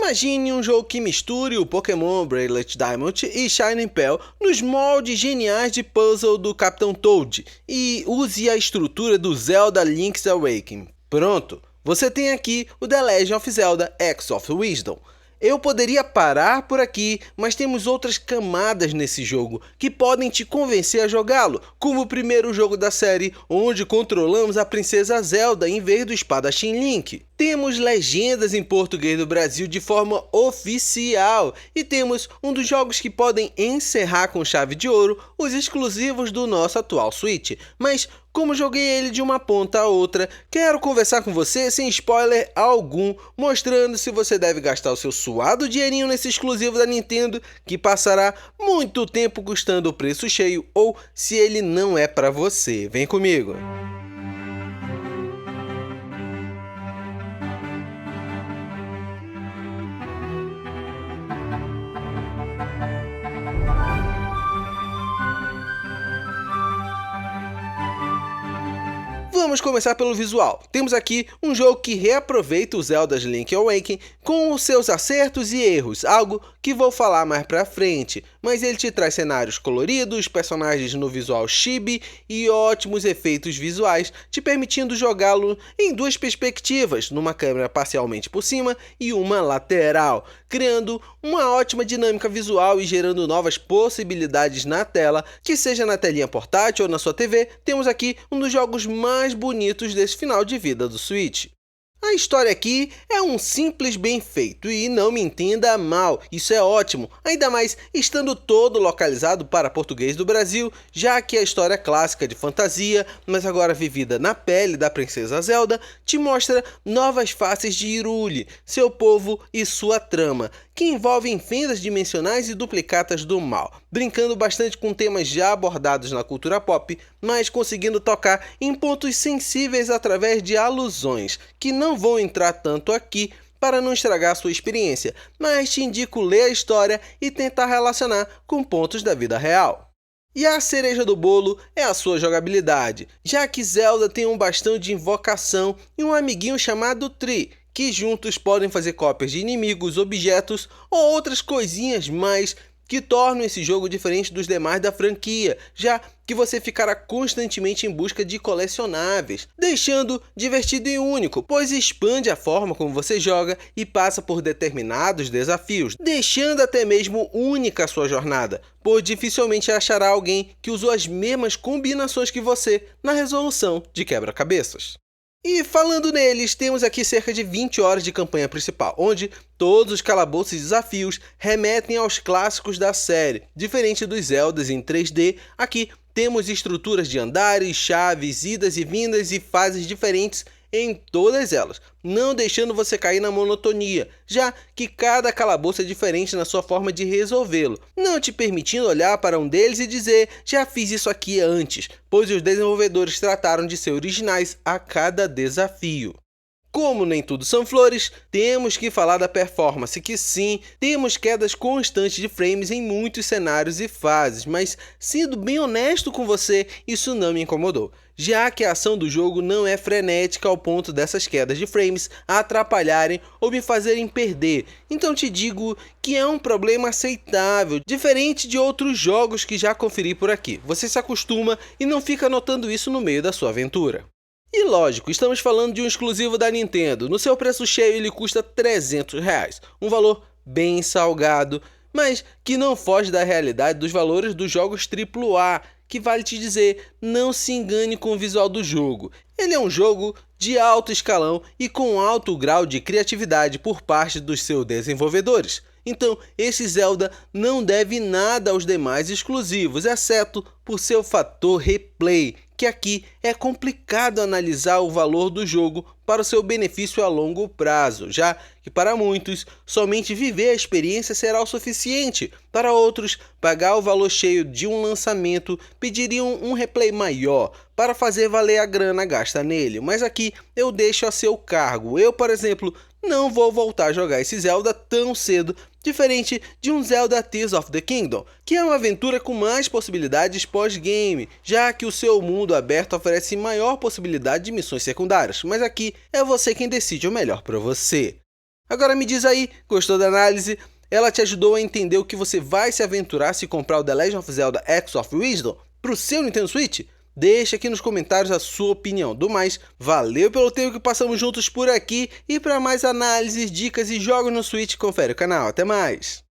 Imagine um jogo que misture o Pokémon Brilliant Diamond e Shining Pearl nos moldes geniais de puzzle do Capitão Toad e use a estrutura do Zelda Link's Awakening. Pronto, você tem aqui o The Legend of Zelda Axe of Wisdom. Eu poderia parar por aqui, mas temos outras camadas nesse jogo que podem te convencer a jogá-lo, como o primeiro jogo da série, onde controlamos a princesa Zelda em vez do espadachim Link. Temos legendas em português do Brasil de forma oficial e temos um dos jogos que podem encerrar com chave de ouro os exclusivos do nosso atual Switch. Mas como joguei ele de uma ponta a outra, quero conversar com você sem spoiler algum, mostrando se você deve gastar o seu suado dinheirinho nesse exclusivo da Nintendo, que passará muito tempo custando o preço cheio, ou se ele não é para você. Vem comigo! Vamos começar pelo visual. Temos aqui um jogo que reaproveita o Zelda's Link's Awakening com os seus acertos e erros, algo que vou falar mais pra frente, mas ele te traz cenários coloridos, personagens no visual chibi e ótimos efeitos visuais, te permitindo jogá-lo em duas perspectivas, numa câmera parcialmente por cima e uma lateral, criando uma ótima dinâmica visual e gerando novas possibilidades na tela, que seja na telinha portátil ou na sua TV. Temos aqui um dos jogos mais bonitos desse final de vida do Switch. A história aqui é um simples bem feito e não me entenda mal, isso é ótimo, ainda mais estando todo localizado para português do Brasil, já que a história clássica de fantasia, mas agora vivida na pele da princesa Zelda, te mostra novas faces de Hyrule, seu povo e sua trama, que envolvem fendas dimensionais e duplicatas do mal, brincando bastante com temas já abordados na cultura pop, mas conseguindo tocar em pontos sensíveis através de alusões, que não vou entrar tanto aqui para não estragar sua experiência, mas te indico ler a história e tentar relacionar com pontos da vida real. E a cereja do bolo é a sua jogabilidade, já que Zelda tem um bastão de invocação e um amiguinho chamado Tree, que juntos podem fazer cópias de inimigos, objetos ou outras coisinhas mais, que tornam esse jogo diferente dos demais da franquia, já que você ficará constantemente em busca de colecionáveis, deixando divertido e único, pois expande a forma como você joga e passa por determinados desafios, deixando até mesmo única a sua jornada, pois dificilmente achará alguém que usou as mesmas combinações que você na resolução de quebra-cabeças. E falando neles, temos aqui cerca de 20 horas de campanha principal, onde todos os calabouços e desafios remetem aos clássicos da série. Diferente dos Zeldas em 3D, aqui temos estruturas de andares, chaves, idas e vindas e fases diferentes em todas elas, não deixando você cair na monotonia, já que cada calabouço é diferente na sua forma de resolvê-lo, não te permitindo olhar para um deles e dizer, já fiz isso aqui antes, pois os desenvolvedores trataram de ser originais a cada desafio. Como nem tudo são flores, temos que falar da performance, que sim, temos quedas constantes de frames em muitos cenários e fases, mas sendo bem honesto com você, isso não me incomodou, já que a ação do jogo não é frenética ao ponto dessas quedas de frames atrapalharem ou me fazerem perder, então te digo que é um problema aceitável, diferente de outros jogos que já conferi por aqui. Você se acostuma e não fica notando isso no meio da sua aventura. E lógico, estamos falando de um exclusivo da Nintendo, no seu preço cheio ele custa R$300, um valor bem salgado, mas que não foge da realidade dos valores dos jogos AAA, que vale te dizer, não se engane com o visual do jogo. Ele é um jogo de alto escalão e com alto grau de criatividade por parte dos seus desenvolvedores. Então, esse Zelda não deve nada aos demais exclusivos, exceto por seu fator replay, que aqui é complicado analisar o valor do jogo para o seu benefício a longo prazo, já que para muitos, somente viver a experiência será o suficiente. Para outros, pagar o valor cheio de um lançamento pediriam um replay maior para fazer valer a grana gasta nele, mas aqui eu deixo a seu cargo. Eu, por exemplo, não vou voltar a jogar esse Zelda tão cedo, diferente de um Zelda Tears of the Kingdom, que é uma aventura com mais possibilidades pós-game, já que o seu mundo aberto oferece maior possibilidade de missões secundárias, mas aqui é você quem decide o melhor para você. Agora me diz aí, gostou da análise? Ela te ajudou a entender o que você vai se aventurar se comprar o The Legend of Zelda Axe of Wisdom para o seu Nintendo Switch? Deixa aqui nos comentários a sua opinião. Do mais, valeu pelo tempo que passamos juntos por aqui, e para mais análises, dicas e jogos no Switch, confere o canal. Até mais!